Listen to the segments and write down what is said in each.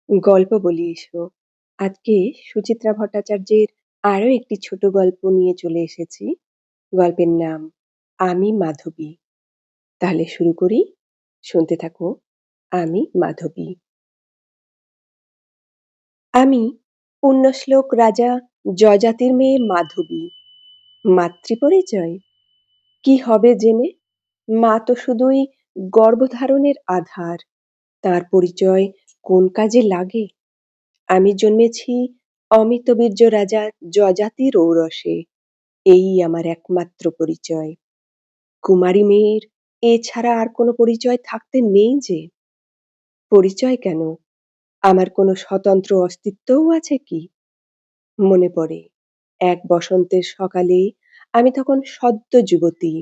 গল্প বলি এসো। আজকে সুচিত্রা ভট্টাচার্যের আরো একটি ছোট গল্প নিয়ে চলে এসেছি। গল্পের নাম আমি মাধবী। তাহলে শুরু করি। শুনতে থাকো। আমি মাধবী। আমি পুণ্যশ্লোক রাজা যযাতির মেয়ে মাধবী। মাতৃপরিচয় কি হবে জেনে? মা তো শুধুই গর্ভধারণের আধার। তার পরিচয় কোন কাজে লাগে? আমি জন্মেছি অমিতবীর্য রাজা যযাতির ঔরসে। এই আমার একমাত্র পরিচয়। কুমারী মেয়ের এছাড়া আর কোনো পরিচয় থাকতে নেই যে। পরিচয় কেন, আমার কোনো স্বতন্ত্র অস্তিত্বও আছে কি? মনে পড়ে এক বসন্তের সকালে, আমি তখন সদ্য যুবতী,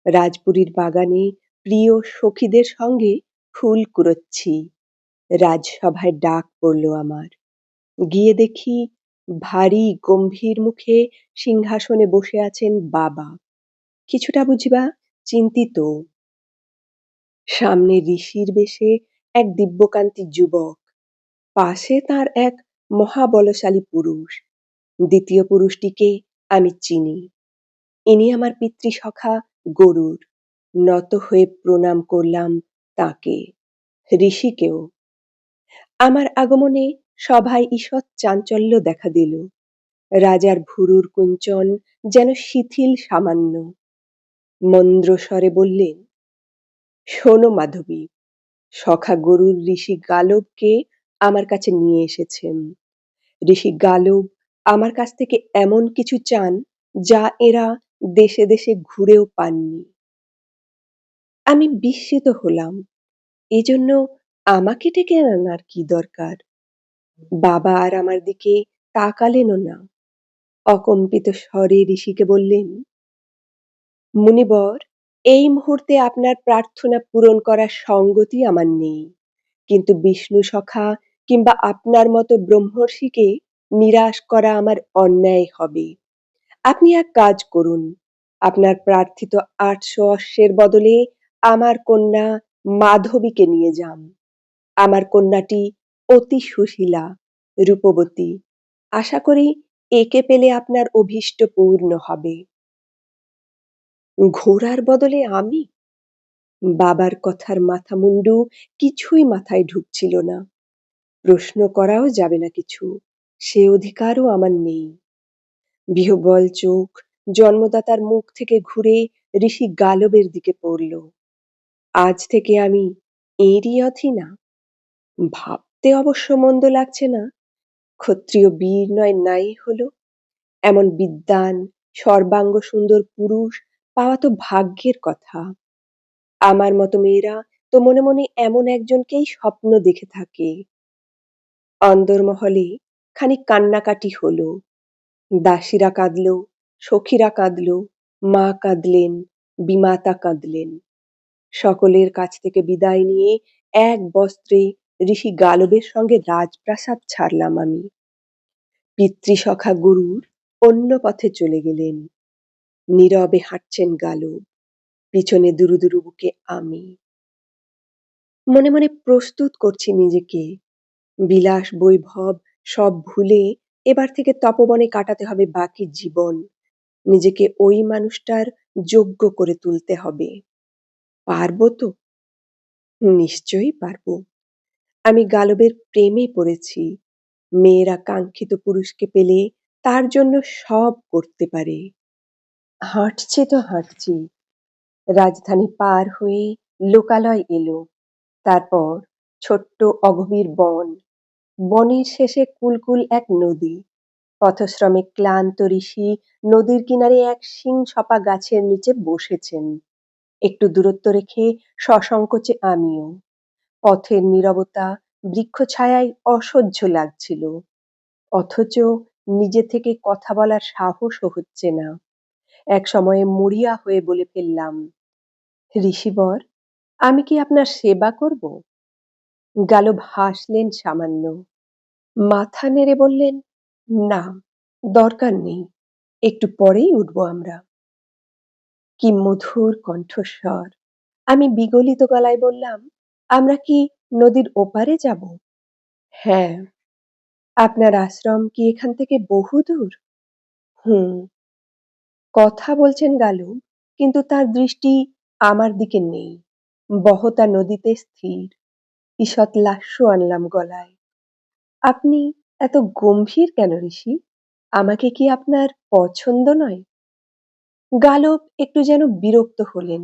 রাজপুরীর বাগানে প্রিয় সখীদের সঙ্গে ফুল কুড়োচ্ছি। রাজসভায় ডাক পড়ল আমার। গিয়ে দেখি ভারী গম্ভীর মুখে সিংহাসনে বসে আছেন বাবা, কিছুটা বুঝিবা চিন্তিত। সামনে ঋষির বেশে এক দিব্যকান্তি যুবক, পাশে তার এক মহাবলশালী পুরুষ। দ্বিতীয় পুরুষটিকে আমি চিনি। ইনি আমার পিতৃসখা গরুর। নত হয়ে প্রণাম করলাম তাকে, ঋষিকেও। আমার আগমনে সভায় ঈষৎ চাঞ্চল্য দেখা দিল। রাজার ভুরুর কুঞ্চন যেন শিথিল সামান্য। মন্দ্র স্বরে বললেন, শোনো মাধবী, সখা গরুর ঋষি গালবকে আমার কাছে নিয়ে এসেছেন। ঋষি গালব আমার কাছ থেকে এমন কিছু চান যা এরা দেশে দেশে ঘুরেও পাননি। আমি বিস্মিত হলাম। এজন্য আমাকে ডেকে আনার কি দরকার? বাবা আর আমার দিকে তাকালেনও না। অকম্পিত স্বরে ঋষিকে বললেন, মুনিবর, এই মুহূর্তে আপনার প্রার্থনা পূরণ করার সঙ্গতি আমার নেই, কিন্তু বিষ্ণু সখা কিংবা আপনার মতো ব্রহ্মর্ষিকে নিরাশ করা আমার অন্যায় হবে। আপনি এক কাজ করুন, আপনার প্রার্থিত ৮০০ অশ্বের বদলে আমার কন্যা মাধবীকে নিয়ে যান। আমার কন্যাটি অতি সুশীলা, রূপবতী। আশা করি একে পেলে আপনার অভীষ্ট পূর্ণ হবে। ঘোড়ার বদলে আমি? বাবার কথার মাথামুন্ডু কিছুই মাথায় ঢুকছিল না। প্রশ্ন করাও যাবে না কিছু, সে অধিকারও আমার নেই। বিহ্বল চোখ জন্মদাতার মুখ থেকে ঘুরে ঋষি গালবের দিকে পড়ল। আজ থেকে আমি এরই অধীনা। ভাবতে অবশ্য মন্দ লাগছে না। ক্ষত্রিয় বীর নয় নাই হলো। এমন বিদ্বান সর্বাঙ্গ সুন্দর পুরুষ পাওয়া তো ভাগ্যের কথা। আমার মতো মেয়েরা তো মনে মনে এমন একজনকেই স্বপ্ন দেখে থাকে। অন্দরমহলে খানিক কান্নাকাটি হলো। দাসীরা কাঁদল, সখীরা কাঁদল, মা কাঁদলেন, বিমাতা কাঁদলেন। সকলের কাছ থেকে বিদায় নিয়ে এক বস্ত্রে ঋষি গালবের সঙ্গে রাজপ্রাসাদ ছাড়লাম আমি। পিতৃসখা গরুর অন্য পথে চলে গেলেন। নীরবে হাঁটছেন গালব, পিছনে দুরু দুরু বুকে আমি। মনে মনে প্রস্তুত করছি নিজেকে। বিলাস বৈভব সব ভুলে এবার থেকে তপবনে কাটাতে হবে বাকি জীবন। নিজেকে ওই মানুষটার যোগ্য করে তুলতে হবে। পারবো তো? নিশ্চয়ই পারবো। আমি গালবের প্রেমে পড়েছি। মেয়েরা কাঙ্ক্ষিত পুরুষকে পেলে তার জন্য সব করতে পারে। হাঁটছি তো হাঁটছি। রাজধানী পার হয়ে লোকালয় এলো। তারপর ছোট্ট অগভীর বন। বনের শেষে কুলকুল এক নদী। পথশ্রমে ক্লান্ত ঋষি নদীর কিনারে এক শিংসপা গাছের নিচে বসেছেন। একটু দূরত্ব রেখে সসংকোচে আমিও। পথের নীরবতা বৃক্ষছায়ায় অসহ্য লাগছিল। অথচ নিজে থেকে কথা বলার সাহসও হচ্ছে না। এক সময়ে মরিয়া হয়ে বলে ফেললাম, ঋষিবর, আমি কি আপনার সেবা করব? গালব হাসলেন সামান্য, মাথা নেড়ে বললেন, না, দরকার নেই, একটু পরেই উঠবো আমরা। কি মধুর কণ্ঠস্বর! আমি বিগলিত গলায় বললাম, আমরা কি নদীর ওপারে যাব? হ্যাঁ। আপনার আশ্রম কি এখান থেকে বহুদূর? হুম। কথা বলছেন গালু, কিন্তু তার দৃষ্টি আমার দিকে নেই। বহতা নদীতে স্থির। ঈষৎ লাস্য আনলাম গলায়। আপনি এত গম্ভীর কেন ঋষি? আমাকে কি আপনার পছন্দ নয়? গালব একটু যেন বিরক্ত হলেন।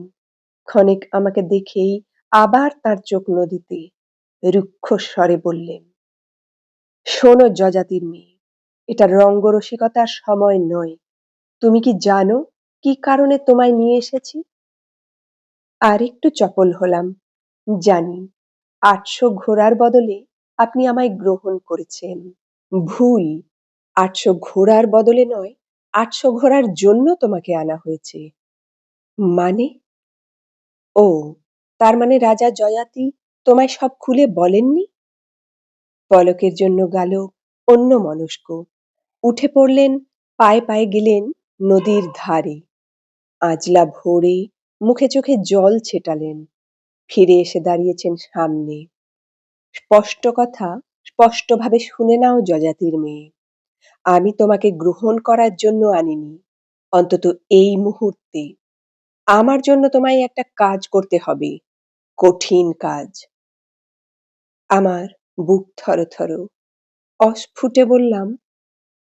ক্ষণেক আমাকে দেখেই আবার তার চোখ নদীতে। রুক্ষ স্বরে বললেন, শোনো যযাতির মেয়ে, এটা রঙ্গরসিকতার সময় নয়। তুমি কি জানো কি কারণে তোমায় নিয়ে এসেছি? আর একটু চপল হলাম। জানি, ৮০০ ঘোড়ার বদলে আপনি আমায় গ্রহণ করেছেন। ভুল। ৮০০ ঘোড়ার বদলে নয়, ৮০০ ঘোড়ার জন্য তোমাকে আনা হয়েছে। মানে? ও, তার মানে রাজা যয়াতি তোমায় সব খুলে বলেননি? পলকের জন্য গালব অন্যমনস্ক। উঠে পড়লেন, পায়ে পায়ে গেলেন নদীর ধারে। আজলা ভোরে মুখে চোখে জল ছেটালেন। ফিরে এসে দাঁড়িয়েছেন সামনে। স্পষ্ট কথা স্পষ্টভাবে শুনে নাও যযাতির মেয়ে। আমি তোমাকে গ্রহণ করার জন্য আনিনি, অন্তত এই মুহূর্তে। আমার জন্য তোমায় একটা কাজ করতে হবে, কঠিন কাজ। আমার বুক থরথর। অস্ফুটে বললাম,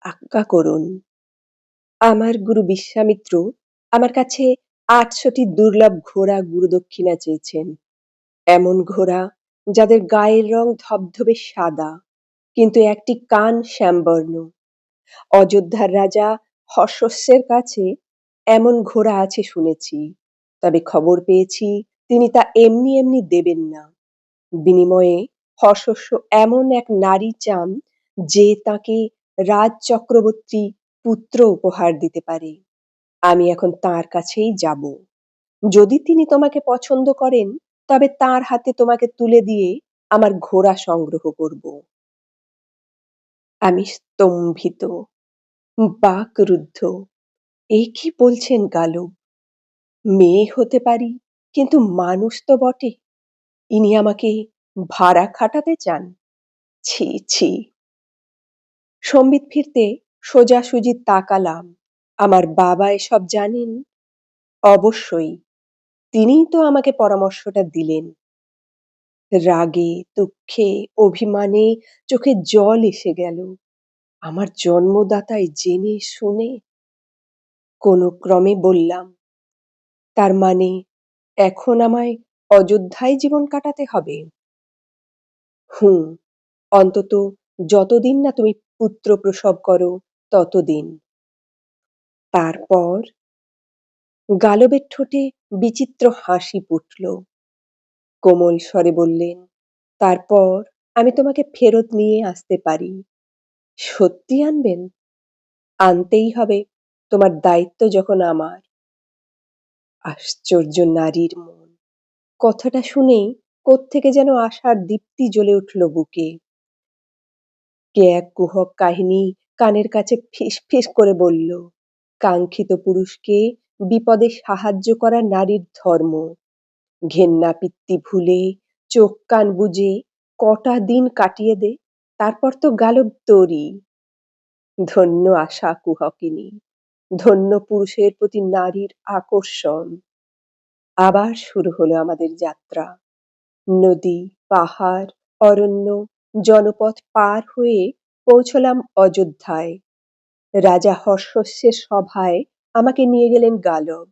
আজ্ঞা করুন। আমার গুরু বিশ্বামিত্র আমার কাছে ৮০০টি দুর্লভ ঘোড়া গুরুদক্ষিণা চেয়েছেন। এমন ঘোড়া যাদের গায়ের রং ধবধবে সাদা, কিন্তু একটি কান শ্যামবর্ণ। অযোধ্যার রাজা হর্ষস্যের কাছে এমন ঘোড়া আছে শুনেছি, তবে খবর পেয়েছি তিনি তা এমনি এমনি দেবেন না। বিনিময়ে হর্ষস্য এমন এক নারী চান যে তাকে রাজ চক্রবর্তী পুত্র উপহার দিতে পারে। আমি এখন তার কাছেই যাব। যদি তিনি তোমাকে পছন্দ করেন, তবে তার হাতে তোমাকে তুলে দিয়ে আমার ঘোড়া সংগ্রহ করব। আমি স্তম্ভিত, বাকরুদ্ধ। এ কি বলছেন গালব? মেয়ে হতে পারি, কিন্তু মানুষ তো বটে। ইনি আমাকে ভাড়া খাটাতে চান? ছি ছি। সম্বিত ফিরতে সোজাসুজি তাকালাম। আমার বাবা এসব জানেন? অবশ্যই। তিনিই তো আমাকে পরামর্শটা দিলেন। রাগে, দুঃখে, অভিমানে চোখে জল এসে গেল। আমার জন্মদাতাই জেনে শুনে। কোনো ক্রমে বললাম, তার মানে এখন আমায় অযোধ্যায় জীবন কাটাতে হবে? হুঁ, অন্তত যতদিন না তুমি পুত্র প্রসব করো ততদিন। তারপর? গালবের ঠোঁটে বিচিত্র হাসি ফুটল। কোমল স্বরে বললেন, তারপর আমি তোমাকে ফেরত নিয়ে আসতে পারি। সত্যি আনবেন? আনতেই হবে, তোমার দায়িত্ব যখন আমার। আশ্চর্য নারীর মন! কথাটা শুনেই কোত্থেকে যেন আশার দীপ্তি জ্বলে উঠল বুকে। কে এক কুহক কাহিনী কানের কাছে ফিস ফিস করে বলল, কাঙ্ক্ষিত পুরুষকে বিপদে সাহায্য করা নারীর ধর্ম। ঘেন্না পিত্তি ভুলে চোখ কান বুজে কটা দিন কাটিয়ে দে, তারপর তো গালব তোরই। ধন্য আশা কুহকিনী, ধন্য পুরুষের প্রতি নারীর আকর্ষণ। আবার শুরু হলো আমাদের যাত্রা। নদী, পাহাড়, অরণ্য, জনপথ পার হয়ে পৌঁছলাম অযোধ্যায়। রাজা হর্ষস্যের সভায় আমাকে নিয়ে গেলেন গালব।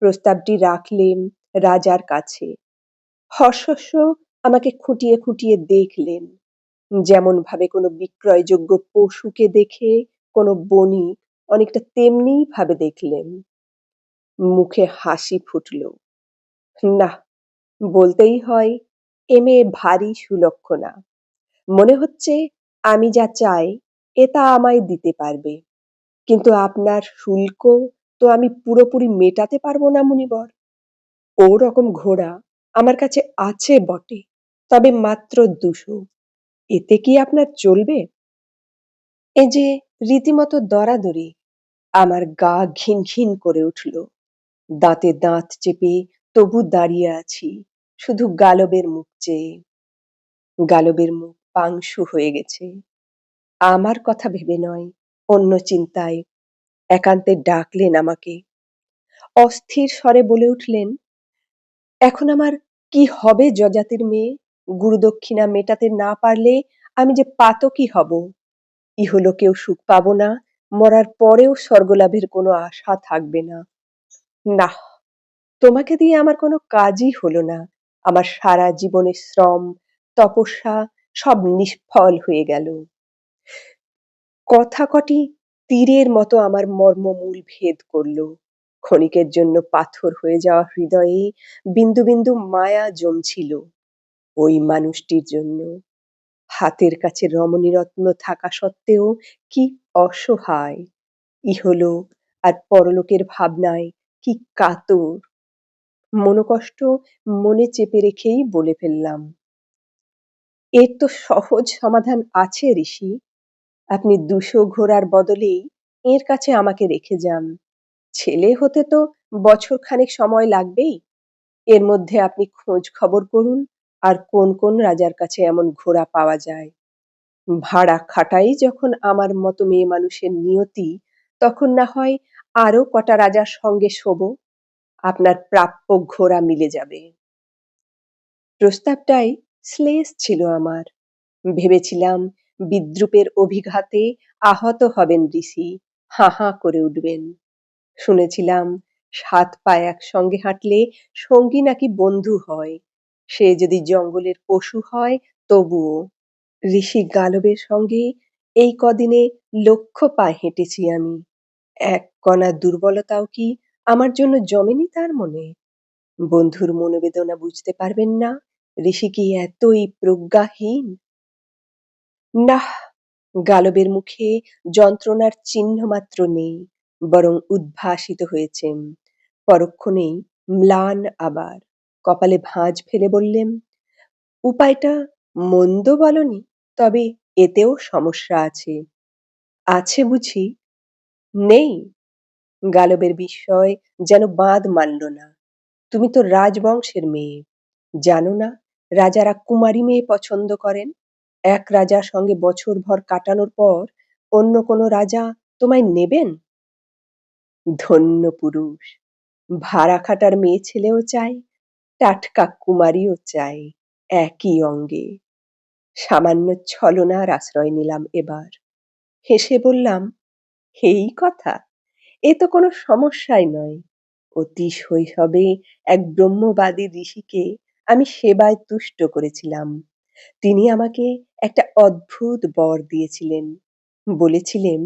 প্রস্তাবটি রাখলেন রাজার কাছে। হর্ষস্য আমাকে খুঁটিয়ে খুঁটিয়ে দেখলেন, যেমন ভাবে কোনো বিক্রয়যোগ্য পশুকে দেখে কোনো বণিক, অনেকটা তেমনি ভাবে দেখলেন। মুখে হাসি ফুটল। না, বলতেই হয়, এ মেয়ে ভারী সুলক্ষণা। মনে হচ্ছে আমি যা চাই এ তা আমায় দিতে পারবে, কিন্তু আপনার শুল্ক তো আমি পুরোপুরি মেটাতে পারবো না মুনিবর। ও রকম ঘোড়া আমার কাছে আছে বটে, তবে মাত্র ২০০। এতে কি আপনার চলবে? এ যে রীতিমতো দরাদরি। আমার গা ঘিন ঘিন করে উঠল। দাঁতে দাঁত চেপে তবু দাঁড়িয়ে আছি, শুধু গালবের মুখ চেয়ে। গালবের মুখ পাংশু হয়ে গেছে। আমার কথা ভেবে নয়, অন্য চিন্তায় একান্তে ডাকলেন আমাকে। অস্থির স্বরে বলে উঠলেন, এখন আমার কি হবে যযাতির মেয়ে? গুরুদক্ষিণা মেটাতে না পারলে আমি যে পাতকী হব। ইহলোকেও সুখ পাবো না, মরার পরেও স্বর্গলাভের কোনো আশা থাকবে না। নাহ, তোমাকে দিয়ে আমার কোনো কাজই হলো না। আমার সারা জীবনের শ্রম, তপস্যা সব নিষ্ফল হয়ে গেল। কথা কটি তীরের মতো আমার মর্মমূল ভেদ করল। ক্ষণিকের জন্য পাথর হয়ে যাওয়া হৃদয়ে বিন্দু বিন্দু মায়া জমছিল ওই মানুষটির জন্য। হাতের কাছে রমণীরত্ন থাকা সত্ত্বেও কি অসহায়! ইহলোক আর পরলোকের ভাবনায় কি কাতর! মনোকষ্ট মনে চেপে রেখেই বলে ফেললাম, এর তো সহজ সমাধান আছে ঋষি। আপনি ২০০ ঘোড়ার বদলেই এর কাছে আমাকে রেখে যান। ছেলে হতে তো বছরখানেক সময় লাগবেই। এর মধ্যে আপনি খোঁজ খবর করুন আর কোন কোন রাজার কাছে এমন ঘোড়া পাওয়া যায়। ভাড়া খাটাই যখন আমার মতো মেয়ে মানুষের নিয়তি, তখন না হয় আরো কটা রাজার সঙ্গে শোবো, আপনার প্রাপ্য ঘোড়া মিলে যাবে। প্রস্তাবটাই শ্লেষ ছিল আমার। ভেবেছিলাম বিদ্রূপের অভিঘাতে আহত হবেন ঋষি, হাঁ হাঁ করে উঠবেন। শুনেছিলাম ৭ পা একসঙ্গে হাঁটলে সঙ্গী নাকি বন্ধু হয়, সে যদি জঙ্গলের পশু হয় তবুও। ঋষি গালবের সঙ্গে এই কদিনে লক্ষ পা হেঁটেছি আমি। এক কণা দুর্বলতাও কি আমার জন্য জমেনি তার মনে? বন্ধুর মনোবেদনা বুঝতে পারবেন না? ঋষি কি এতই প্রজ্ঞাহীন? নাহ, গালবের মুখে যন্ত্রণার চিহ্ন মাত্র নেই, বরং উদ্ভাসিত হয়েছেন। পরক্ষণেই ম্লান আবার, কপালে ভাঁজ ফেলে বললেন, উপায়টা মন্দ বলনি, তবে এতেও সমস্যা আছে। আছে বুঝি? নেই? গালবের বিস্ময় যেন বাঁধ মানল না। তুমি তো রাজবংশের মেয়ে, জানো না রাজারা কুমারী মেয়ে পছন্দ করেন? এক রাজার সঙ্গে বছরভর কাটানোর পর অন্য কোনো রাজা তোমায় নেবেন? ধন্য পুরুষ! ভাড়া খাটার মেয়ে ছেলেও চাই, টাটকা কুমারীও চাই, একই অঙ্গে। সামান্য ছলনার আশ্রয় নিলাম এবার। হেসে বললাম, এই কথা? এ তো কোনো সমস্যাই নয়। অতি শৈশবে এক ব্রহ্মবাদী ঋষিকে আমি সেবায় তুষ্ট করেছিলাম। তিনি আমাকে একটা অদ্ভুত বর দিয়েছিলেন। বলেছিলেন,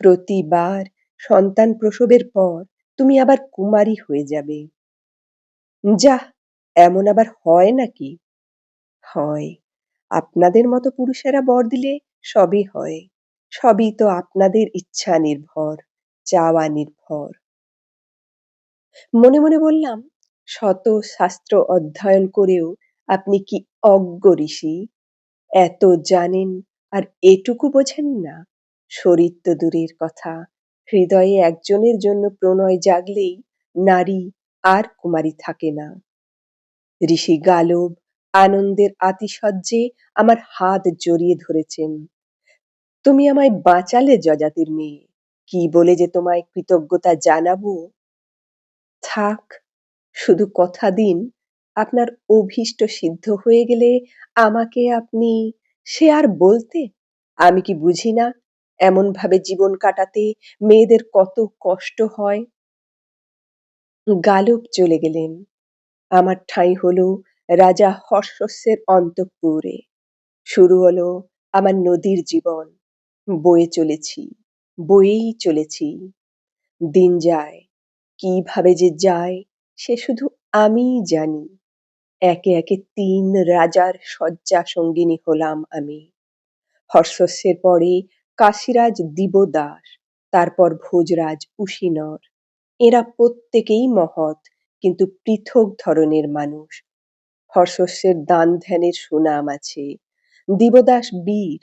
প্রতিবার সন্তান প্রসবের পর তুমি আবার কুমারী হয়ে যাবে। যাহ, এমন আবার হয় নাকি? হয়। আপনাদের মতো পুরুষেরা বর দিলে সবই হয়। সবই তো আপনাদের ইচ্ছা নির্ভর, চাওয়া নির্ভর। মনে মনে বললাম, শত শাস্ত্র অধ্যয়ন করেও আপনি কি অজ্ঞ ঋষি? এত জানেন আর এটুকু বোঝেন না? শরীর তো দূরের কথা, হৃদয়ে একজনের জন্য প্রণয় জাগলেই নারী আর কুমারী থাকে না। ঋষি গালব আনন্দের আতিশয্যে আমার হাত জড়িয়ে ধরেছেন। তুমি আমায় বাঁচালে যযাতির মেয়ে, কি বলে যে তোমায় কৃতজ্ঞতা জানাবো? থাক, শুধু কথা দিন, আপনার অভীষ্ট সিদ্ধ হয়ে গেলে আমাকে আপনি, সে আর বলতে, আমি কি বুঝি না এমন ভাবে জীবন কাটাতে মেয়েদের কত কষ্ট হয়? গালব চলে গেলেন। আমার ঠাঁই হলো রাজা হর্ষস্যের অন্তঃপুরে। শুরু হলো আমার নদীর জীবন। বয়ে চলেছি, বয়েই চলেছি। দিন যায়, কিভাবে যে যায় সে শুধু আমিই জানি। একে একে ৩ রাজার শয্যা সঙ্গিনী হলাম আমি। হর্ষস্যের পরে কাশীরাজ দিবদাস, তারপর ভোজরাজ কুশীনর। এরা প্রত্যেকেই মহৎ, কিন্তু পৃথক ধরনের মানুষ। হর্ষস্যের দান ধ্যানের সুনাম আছে। দিবদাস বীর,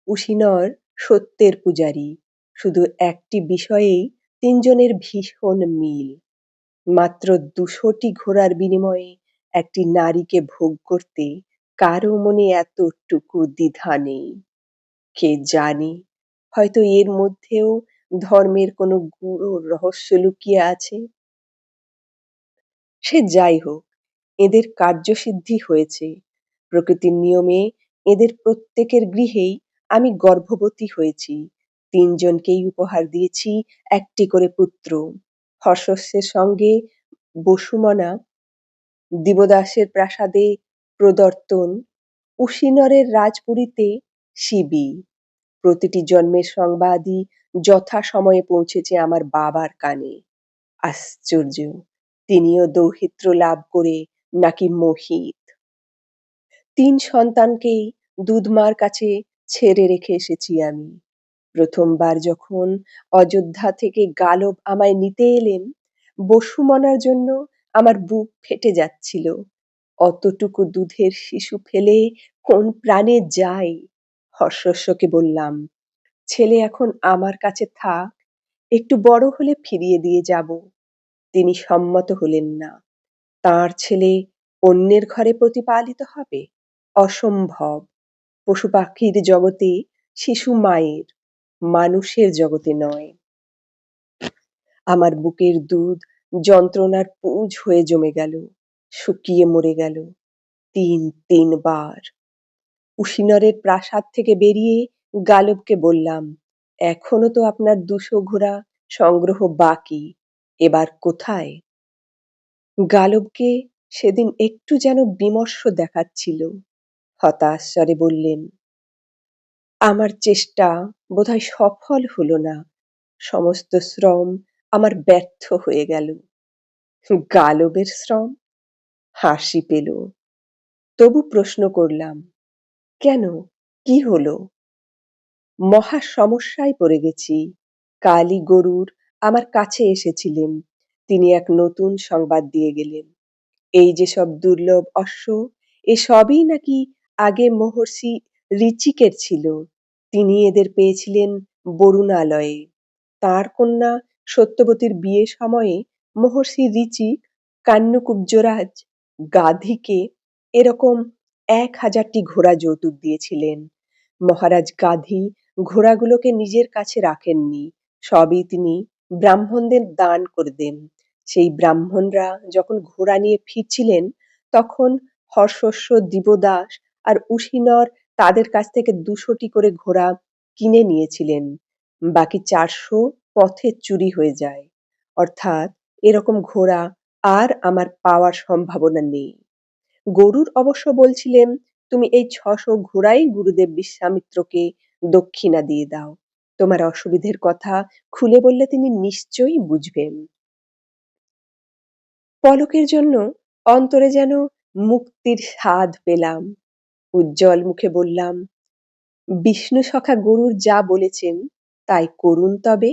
কুশীনর সত্যের পূজারী। শুধু একটি বিষয়েই ৩ জনের ভীষণ মিল। মাত্র ২০০টি ঘোড়ার বিনিময়ে একটি নারীকে ভোগ করতে কারো মনে এতটুকু দ্বিধা নেই। কে জানে, হয়তো এর মধ্যেও ধর্মের কোনো গূঢ় রহস্য লুকিয়ে আছে। সে যাই হোক, এদের কার্যসিদ্ধি হয়েছে। প্রকৃতির নিয়মে এদের প্রত্যেকের গৃহেই আমি গর্ভবতী হয়েছি। ৩ জনকেই উপহার দিয়েছি একটি করে পুত্র। হর্ষস্যের সঙ্গে বসুমনা, দিবদাসের প্রাসাদে প্রদর্তন, উশিনরের রাজপুরীতে শিবি। প্রতিটি জন্মের সংবাদই যথাসময়ে পৌঁছেছে আমার বাবার কানে। আশ্চর্য! তিনিও দৌহিত্র লাভ করে নাকি মোহিত। ৩ সন্তানকেই দুধমার কাছে ছেড়ে রেখে এসেছি আমি। প্রথমবার যখন অযোধ্যা থেকে গালব আমায় নিতে এলেন, বসুমনার জন্য আমার বুক ফেটে যাচ্ছিল। অতটুকু দুধের শিশু ফেলে কোন প্রাণে যাই? হর্ষস্যকে বললাম, ছেলে এখন আমার কাছে থাক, একটু বড় হলে ফিরিয়ে দিয়ে যাব। তিনি সম্মত হলেন না। তাঁর ছেলে অন্যের ঘরে প্রতিপালিত হবে? অসম্ভব। পশু-পাখির জগতে শিশু মায়ের, মানুষের জগতে নয়। আমার বুকের দুধ যন্ত্রণার পুঁজ হয়ে জমে গেল, শুকিয়ে মরে গেল। ৩ বার। উশিনরের প্রাসাদ থেকে বেরিয়ে গালবকে বললাম, এখনো তো আপনার ২০০ ঘোড়া সংগ্রহ বাকি, এবার কোথায়? গালবকে সেদিন একটু যেন বিমর্ষ দেখাচ্ছিল। হতাশ স্বরে বললেন, আমার চেষ্টা বোধহয় সফল হলো না। সমস্ত শ্রম আমার ব্যর্থ হয়ে গেল। গালবের শ্রম? হাসি পেল। তবু প্রশ্ন করলাম, কেন, কি হলো? মহা সমস্যায় পড়ে গেছি। কালই গরুর আমার কাছে এসেছিলেন। তিনি এক নতুন সংবাদ দিয়ে গেলেন। এই যে সব দুর্লভ অশ্ব, এসবই নাকি আগে মহর্ষি ঋচিকের ছিল। তিনি এদের পেয়েছিলেন বরুণালয়ে। তাঁর কন্যা সত্যবতীর বিয়ে সময়ে মহর্ষি ঋচিক কান্যকুব্জরাজ গাধিকে এরকম ১,০০০টি ঘোড়া যৌতুক দিয়েছিলেন। মহারাজ গাধি ঘোড়াগুলোকে নিজের কাছে রাখেননি, সবই তিনি ব্রাহ্মণদের দান করে দেন। সেই ব্রাহ্মণরা যখন ঘোড়া নিয়ে ফিরছিলেন, তখন হর্ষস্য, দিবদাস আর উশিনর তাদের কাছ থেকে ২০০টি করে ঘোড়া কিনে নিয়েছিলেন। বাকি ৪০০ পথে চুরি হয়ে যায়। অর্থাৎ এরকম ঘোড়া আর আমার পাওয়ার সম্ভাবনা নেই। গরুর অবশ্য বলছিলেন, তুমি এই ৬০০ ঘোড়াই গুরুদেব বিশ্বামিত্রকে দক্ষিণা দিয়ে দাও। তোমার অসুবিধের কথা খুলে বললে তিনি নিশ্চয়ই বুঝবেন। পলকের জন্য অন্তরে যেন মুক্তির স্বাদ পেলাম। উজ্জ্বল মুখে বললাম, বিষ্ণু সখা গরুর যা বলেছেন তাই করুন তবে।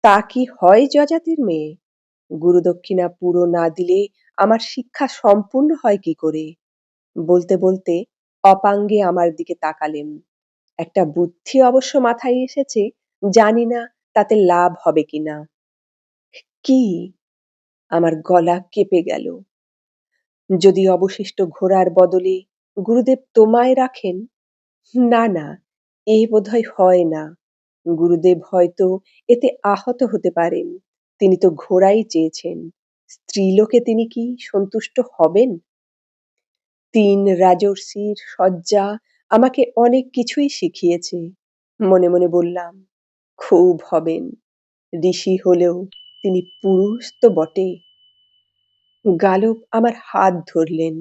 তা কি হয় যযাতির মেয়ে? গুরুদক্ষিণা পুরো না দিলে আমার শিক্ষা সম্পূর্ণ হয় কি করে? বলতে বলতে অপাঙ্গে আমার দিকে তাকালেন। একটা বুদ্ধি অবশ্য মাথায় এসেছে, জানি না তাতে লাভ হবে কিনা। কি? আমার গলা কেঁপে গেল। যদি অবশিষ্ট ঘোড়ার বদলে গুরুদেব তোমায় রাখেন? না না, এ বোধহয় হয় না। গুরুদেব হয়তো এতে আহত হতে পারেন। তিনি তো ঘোড়াই চেয়েছেন। স্ত্রীলোকে তিনি কি সন্তুষ্ট হবেন? ৩ রাজর্ষির সজ্জা আমাকে অনেক কিছুই শিখিয়েছে। মনে মনে বললাম, খুব হবেন। ঋষি হলেও তিনি পুরুষ তো বটে। গালব আমার হাত ধরলেন।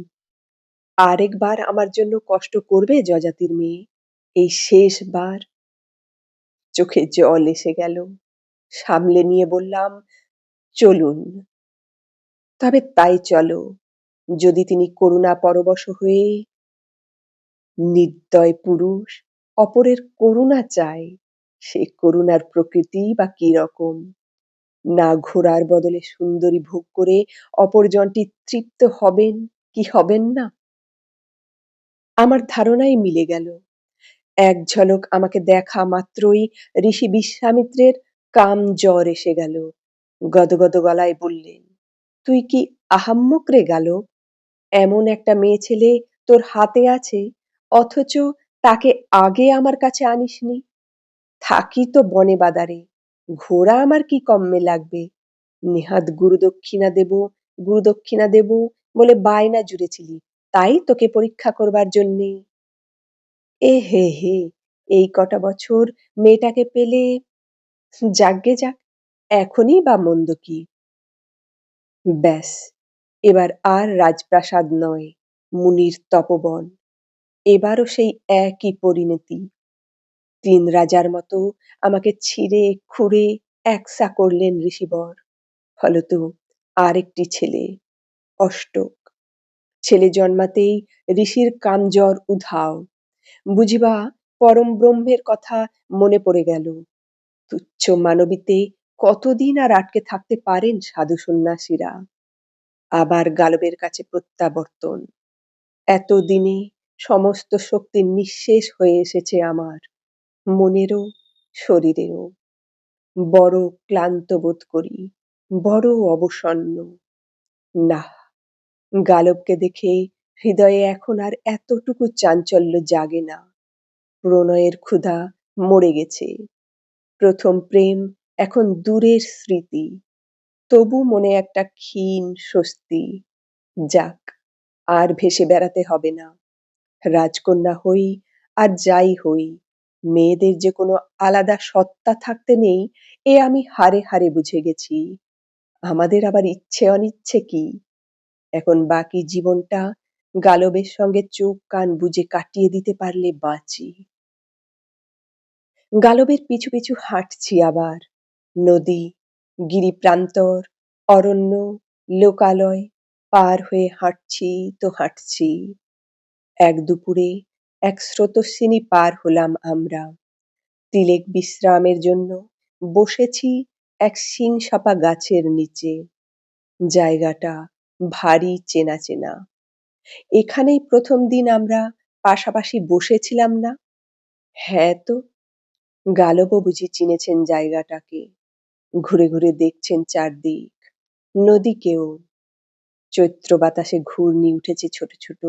আরেকবার আমার জন্য কষ্ট করবে যযাতির মেয়ে? এই শেষবার। চোখে জল এসে গেল। সামলে নিয়ে বললাম, চলুন। তবে তাই চলো, যদি তিনি করুণা পরবশ হয়ে। নির্দয় পুরুষ অপরের করুণা চায়, সে করুণার প্রকৃতি বা কি রকম? না ঘোড়ার বদলে সুন্দরী ভোগ করে অপরজনটি তৃপ্ত হবেন কি হবেন না? আমার ধারণাই মিলে গেল। এক ঝলক আমাকে দেখা মাত্রই ঋষি বিশ্বামিত্রের কাম জ্বর এসে গেল। গদগদ গলায় বললেন, তুই কি আহাম্মক রে গালব? এমন একটা মেয়ে ছেলে তোর হাতে আছে, অথচ তাকে আগে আমার কাছে আনিসনি। থাকি তো বনে বাদারে, ঘোড়া আমার কি কম্মে লাগবে। নেহাত গুরুদক্ষিণা দেব বলে বায়না জুড়েছিলি, তাই তোকে পরীক্ষা করবার জন্যে। এ হে হে, এই কটা বছর মেয়েটাকে পেলে, যাকগে যাক, এখনই বা মন্দ কি। ব্যাস, এবার আর রাজপ্রাসাদ নয়, মুনির তপবন। এবারও সেই একই পরিণতি। তিন রাজার মতো আমাকে ছিঁড়ে খুঁড়ে একসা করলেন ঋষিবর। ফলত আর একটি ছেলে, অষ্টক। ছেলে জন্মাতেই ঋষির কামজ্বর উধাও। বুঝিবা পরম ব্রহ্মের কথা মনে পড়ে গেল। তুচ্ছ মানবীতে কতদিন আর আটকে থাকতে পারেন সাধু সন্ন্যাসীরা। আবার গালবের কাছে প্রত্যাবর্তন। এতদিনে সমস্ত শক্তি নিঃশেষ হয়ে এসেছে আমার, মনেরও শরীরেরও। বড় ক্লান্ত বোধ করি, বড় অবসন্ন। না, গালবকে দেখে হৃদয়ে এখন আর এতটুকু চাঞ্চল্য জাগে না। প্রণয়ের ক্ষুধা মরে গেছে। প্রথম প্রেম এখন দূরের স্মৃতি। তবু মনে একটা ক্ষীণ স্বস্তি। যাক, আর ভেসে বেড়াতে হবে না। রাজকন্যা হই আর যাই হই, মেয়েদের যে কোনো আলাদা সত্তা থাকতে নেই, এ আমি হাড়ে হাড়ে বুঝে গেছি। আমাদের আবার ইচ্ছে অনিচ্ছে কি? এখন বাকি জীবনটা গালবের সঙ্গে চোখ কান বুজে কাটিয়ে দিতে পারলে বাঁচি। গালবের পিছু পিছু হাঁটছি আবার। নদী, গিরিপ্রান্তর, অরণ্য, লোকালয় পার হয়ে হাঁটছি তো হাঁটছি। এক দুপুরে এক স্রোতস্বিনী পার হলাম আমরা। তিলেক বিশ্রামের জন্য বসেছি এক শিংসাপা গাছের নিচে। জায়গাটা ভারী চেনা চেনা। এখানেই প্রথম দিন আমরা পাশাপাশি বসেছিলাম না? হ্যাঁ তো। গালবও বুঝি চিনেছেন জায়গাটাকে। ঘুরে ঘুরে দেখছেন চারদিক, নদীকেও। চৈত্র বাতাসে ঘূর্ণি উঠেছে ছোট ছোট।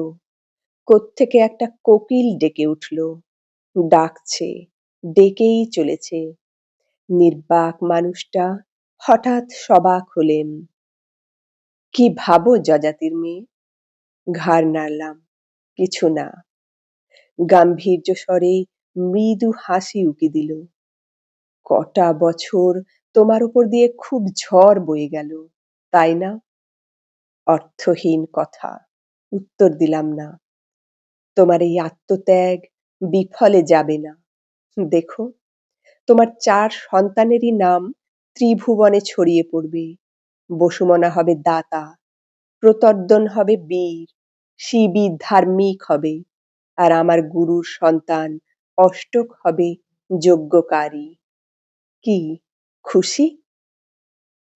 কোত্থেকে একটা কোকিল ডেকে উঠল, ডাকছে, ডেকেই চলেছে। নির্বাক মানুষটা হঠাৎ সবাক হলেন। কি ভাবো যযাতির মেয়ে? ঘাড় নাড়লাম, কিছু না। গাম্ভীর্য স্বরে মৃদু হাসি উকি দিল। কটা বছর তোমার উপর দিয়ে খুব ঝড় বয়ে গেল, তাই না? অর্থহীন কথা, উত্তর দিলাম না। তোমার এই আত্মত্যাগ বিফলে যাবে না। দেখো, তোমার 4 সন্তানেরই নাম ত্রিভুবনে ছড়িয়ে পড়বে। বসুমনা হবে দাতা, প্রত্যর্দন হবে বীর, শিবি ধার্মিক হবে, আর আমার গুরুর সন্তান অষ্টক হবে যজ্ঞকারী। কি খুশি?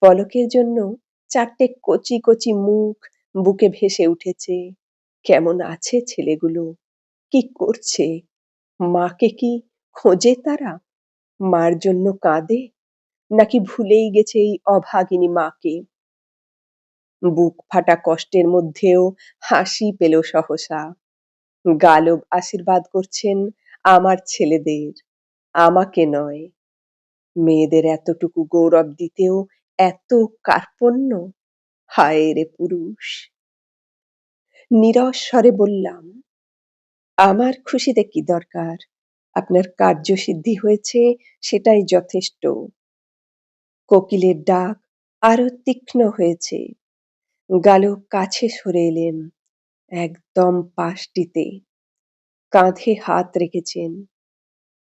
পলকের জন্য 4টে কচি কচি মুখ বুকে ভেসে উঠেছে। কেমন আছে ছেলেগুলো? কি করছে? মাকে কি খোঁজে তারা? মার জন্য কাঁদে, নাকি ভুলেই গেছে এই অভাগিনী মাকে? বুক ফাটা কষ্টের মধ্যেও হাসি পেল সহসা। গালব আশীর্বাদ করছেন আমার ছেলেদের, আমাকে নয়। মেয়েদের এতটুকু গৌরব দিতেও এত কার্পণ্য! হায় রে পুরুষ! নীরস স্বরে বললাম, আমার খুশিতে কি দরকার? আপনার কার্যসিদ্ধি হয়েছে, সেটাই যথেষ্ট। কোকিলের ডাক আরো তীক্ষ্ণ হয়েছে। গালব কাছে সরে এলেন, একদম পাশটিতে। কাঁধে হাত রেখেছেন,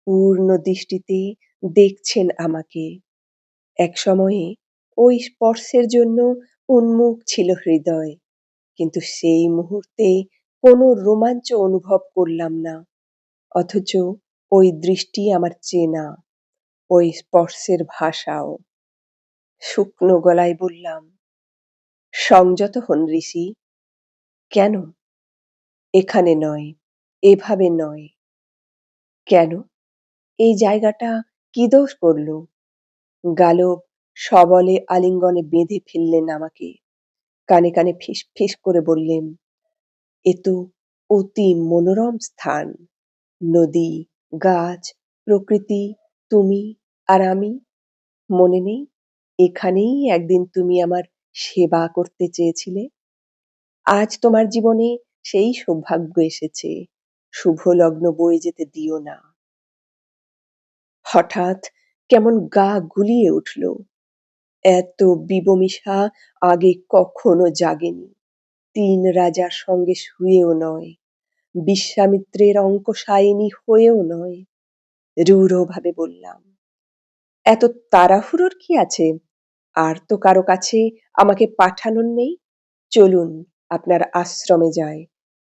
পূর্ণ দৃষ্টিতে দেখছেন আমাকে। এক সময়ে ওই স্পর্শের জন্য উন্মুখ ছিল হৃদয়, কিন্তু সেই মুহূর্তে কোনো রোমাঞ্চ অনুভব করলাম না। অথচ ওই দৃষ্টি আমার চেনা, ওই স্পর্শের ভাষাও। শুকনো গলায় বললাম, সংযত হন ঋষি। কেন? এখানে নয়, এভাবে নয়। কেন? এই জায়গাটা কি দোষ করলো? গালব সবলে আলিঙ্গনে বেঁধে ফেললেন আমাকে। কানে কানে ফিস ফিস করে বললেন, এ তো অতি মনোরম স্থান। নদী, গাছ, প্রকৃতি, তুমি আর আমি। মনে নেই? এখানেই একদিন তুমি আমার সেবা করতে চেয়েছিলে। আজ তোমার জীবনে সেই সৌভাগ্য এসেছে। শুভ লগ্ন বয়ে যেতে দিও না। হঠাৎ কেমন গা গুলিয়ে উঠল। এত বিবমিষা আগে কখনো জাগেনি। ৩ রাজার সঙ্গে শুয়েও নয়, বিশ্বামিত্রের অঙ্কশায়িনী হয়েও নয়। রূঢ়ভাবে বললাম, এত তাড়াহুড়োর কি আছে? আর তো কারো কাছে আমাকে পাঠানোর নেই। চলুন আপনার আশ্রমে যাই।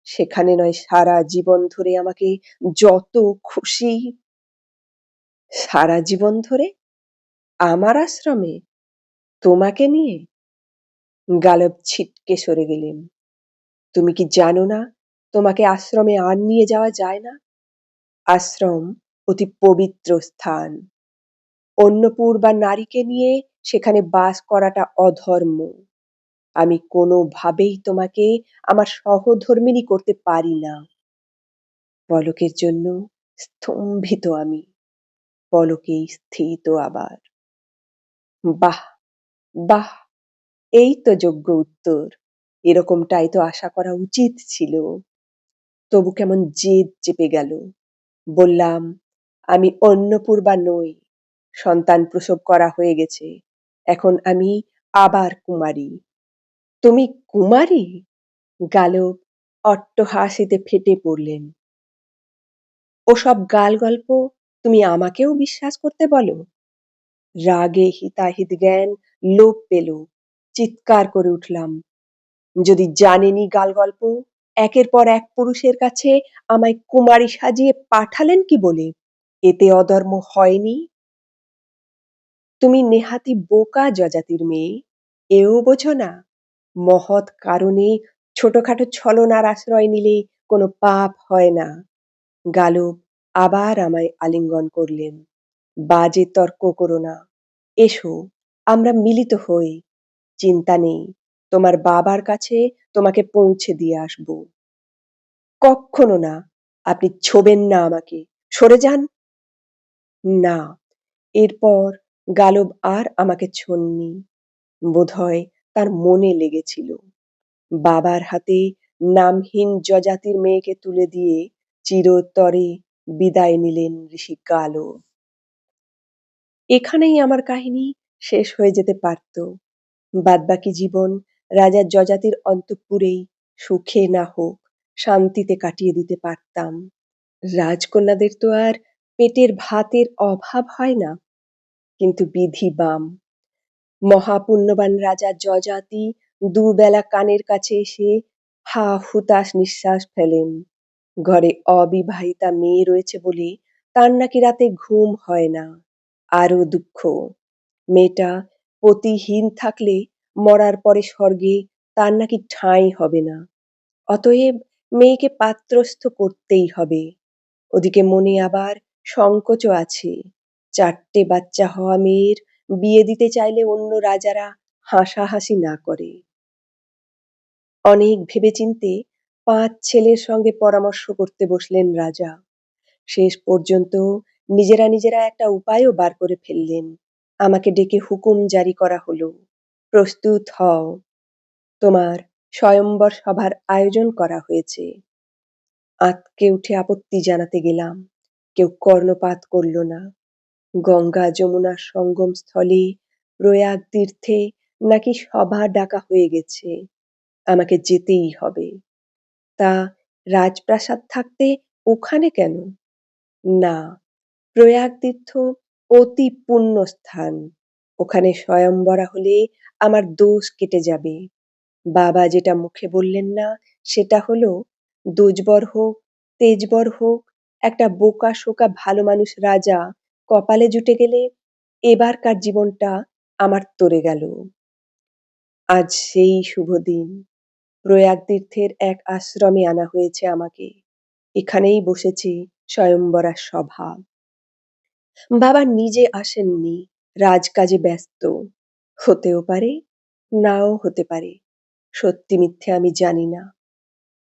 সেখানে নয় সারা জীবন ধরে আমাকে যত খুশি। সারা জীবন ধরে? আমার আশ্রমে? তোমাকে নিয়ে? গালব ছিটকে সরে গেলেন। তুমি কি জানো না তোমাকে আশ্রমে আর নিয়ে যাওয়া যায় না? আশ্রম অতি পবিত্র স্থান। অন্য পুর বা নারীকে নিয়ে সেখানে বাস করাটা অধর্ম। আমি কোনোভাবেই তোমাকে আমার সহধর্মিণী করতে পারি না। পলকের জন্য স্তম্ভিত আমি, পলকেই স্থিত আবার। বাহ, বাহ, এই তো যোগ্য উত্তর। এরকমটাই তো আশা করা উচিত ছিল। তবু কেমন জেদ চেপে গেল। বললাম, আমি অন্নপূর্বা নই। সন্তান প্রসব করা হয়ে গেছে। এখন আমি আবার কুমারী। তুমি কুমারী? গালব অট্টহাসিতে ফেটে পড়লেন। ওসব গাল গল্প তুমি আমাকেও বিশ্বাস করতে বলো? রাগে হিতাহিত জ্ঞান লোপ পেল। চিৎকার করে উঠলাম, যদি জানেনই গাল গল্প, একের পর এক পুরুষের কাছে আমায় কুমারী সাজিয়ে পাঠালেন কি বলে? এতে অধর্ম হয়নি? তুমি নেহাতি বোকা যজাতির মেয়ে, এও বোঝো না? মহৎ কারণে ছোটখাটো ছলনার আশ্রয় নিলে কোনো পাপ হয় না। গালব আবার আমায় আলিঙ্গন করলেন। বাজে তর্ক করো না। এসো, আমরা মিলিত হই। চিন্তা নেই, তোমার বাবার কাছে তোমাকে পৌঁছে দিয়ে আসবো। কক্ষনো না। আপনি ছোবেন না আমাকে। সরে যান। না, এরপর গালব আর আমাকে ছোঁননি। বোধহয় তার মনে লেগেছিল। বাবার হাতে নামহীন যজাতির মেয়েকে তুলে দিয়ে চিরতরে বিদায় নিলেন ঋষি গালব। এখানেই আমার কাহিনী শেষ হয়ে যেতে পারত। বাদবাকি জীবন রাজা যযাতির অন্তঃপুরেই সুখে না হোক শান্তিতে কাটিয়ে দিতে পারতাম। রাজকন্যাদের তো আর পেটের ভাতের অভাব হয় না। কিন্তু বিধি বাম। মহাপুণ্যবান রাজা যযাতি দুবেলা কানের কাছে এসে হা হুতাশ নিঃশ্বাস ফেলেন। ঘরে অবিবাহিতা মেয়ে রয়েছে বলে তার নাকি রাতে ঘুম হয় না। আরো দুঃখ, মেয়েটা পতিহীন থাকলে মরার পরে স্বর্গে তার নাকি ঠাঁই হবে না। অতএব মেয়েকে পাত্রস্থ করতেই হবে। ওদিকে মনে আবার সংকোচও আছে। 4টে বাচ্চা হওয়া মেয়ের বিয়ে দিতে চাইলে অন্য রাজারা হাসাহাসি না করে। অনেক ভেবেচিন্তে 5 ছেলের সঙ্গে পরামর্শ করতে বসলেন রাজা। শেষ পর্যন্ত নিজেরা নিজেরা একটা উপায়ও বার করে ফেললেন। আমাকে ডেকে হুকুম জারি করা হলো, প্রস্তুত হও, তোমার স্বয়ম্বর সভার আয়োজন করা হয়েছে। আঁতকে উঠে আপত্তি জানাতে গেলাম, কেউ কর্ণপাত করল না। গঙ্গা যমুনার সঙ্গম স্থলে প্রয়াগ তীর্থে নাকি সভা ডাকা হয়ে গেছে, আমাকে যেতেই হবে। তা রাজপ্রাসাদ থাকতে ওখানে কেন? না, প্রয়াগ তীর্থ অতি পুণ্য স্থান। ওখানে স্বয়ংবরা হলে আমার দোষ কেটে যাবে। বাবা যেটা মুখে বললেন না সেটা হলো, দোজবর হোক তেজবর হোক, একটা বোকা শোকা ভালো মানুষ রাজা কপালে জুটে গেলে এবারকার জীবনটা আমার তরে গেল। আজ সেই শুভ দিন। প্রয়াগ তীর্থের এক আশ্রমে আনা হয়েছে আমাকে। এখানেই বসেছি স্বয়ম্বরার সভা। বাবা নিজে আসেননি, রাজকাজে ব্যস্ত। হতেও পারে, নাও হতে পারে। সত্যি মিথ্যে আমি জানি না।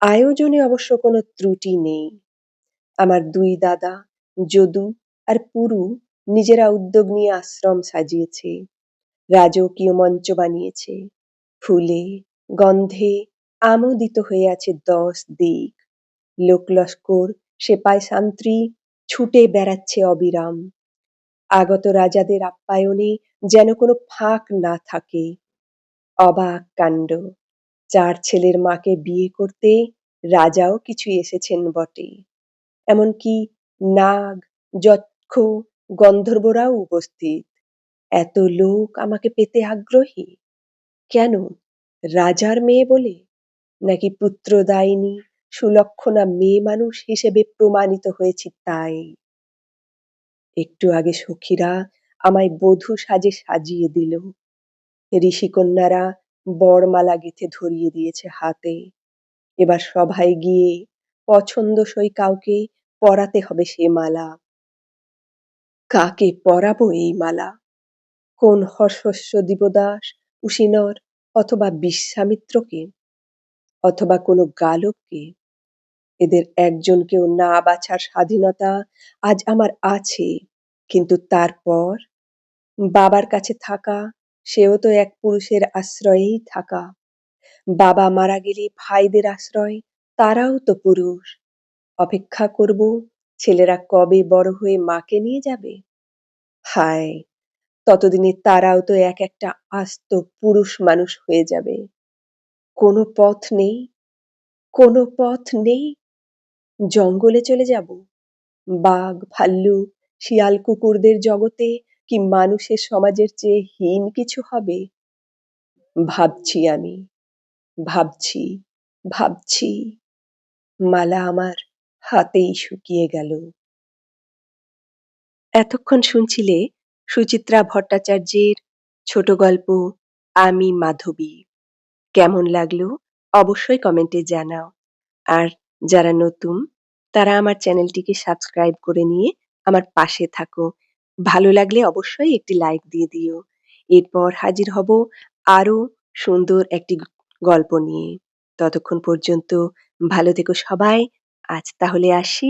আয়োজনে অবশ্য কোনো ত্রুটি নেই। আমার ২ দাদা, যদু আর পুরু নিজেরা উদ্যোগ নিয়ে আশ্রম সাজিয়েছে। রাজকীয় মঞ্চ বানিয়েছে। ফুলে, গন্ধে আমোদিত হয়ে আছে ১০ দিক। লোকলস্কর, সেপাই সান্ত্রী ছুটে বেড়াচ্ছে অবিরাম। আগত রাজাদের আপ্যায়নে যেন কোনো ফাঁক না থাকে। অবাক কাণ্ড! ৪ ছেলের মাকে বিয়ে করতে রাজাও কিছু এসেছেন বটে। এমনকি নাগ, যক্ষ, গন্ধর্বরাও উপস্থিত। এত লোক আমাকে পেতে আগ্রহী। কেন? রাজার মেয়ে বলে? নাকি পুত্রদায়িনী সুলক্ষণা মেয়ে মানুষ হিসেবে প্রমাণিত হয়েছি তাই? একটু আগে সখীরা আমায় বধূ সাজে সাজিয়ে দিল। ঋষিকন্যারা বরমালা গেঁথে ধরিয়ে দিয়েছে হাতে। এবার সভায় গিয়ে পছন্দসই কাউকে পরাতে হবে সে মালা। কাকে পরাবো এই মালা? কোন হর্ষস্ব দিবদাস, উশিনর অথবা বিশ্বামিত্রকে? অথবা কোনো গালবকে? এদের একজনকেও না বাছার স্বাধীনতা আজ আমার আছে। কিন্তু তারপর? বাবার কাছে থাকা, সেও তো এক পুরুষের আশ্রয়েই থাকা। বাবা মারা গেলে ভাইদের আশ্রয়, তারাও তো পুরুষ। অপেক্ষা করব ছেলেরা কবে বড় হয়ে মাকে নিয়ে যাবে। হায়, ততদিনে তারাও তো এক একটা আস্ত পুরুষ মানুষ হয়ে যাবে। কোনো পথ নেই, কোনো পথ নেই। জঙ্গলে চলে যাব? বাঘ, ভাল্লুক, শিয়াল কুকুরদের জগতে কি মানুষের সমাজের চেয়ে হীন কিছু হবে? ভাবছি আমি, ভাবছি, ভাবছি। মালা আমার হাতেই শুকিয়ে গেল। এতক্ষণ শুনছিলে সুচিত্রা ভট্টাচার্যের ছোট গল্প আমি মাধবী। কেমন লাগলো অবশ্যই কমেন্টে জানাও। আর যারা নতুন তারা আমার চ্যানেলটিকে সাবস্ক্রাইব করে নিয়ে আমার পাশে থাকো। ভালো লাগলে অবশ্যই একটি লাইক দিয়ে দিও। এরপর হাজির হব আরো সুন্দর একটি গল্প নিয়ে। ততক্ষণ পর্যন্ত ভালো থেকো সবাই। আজ তাহলে আসি।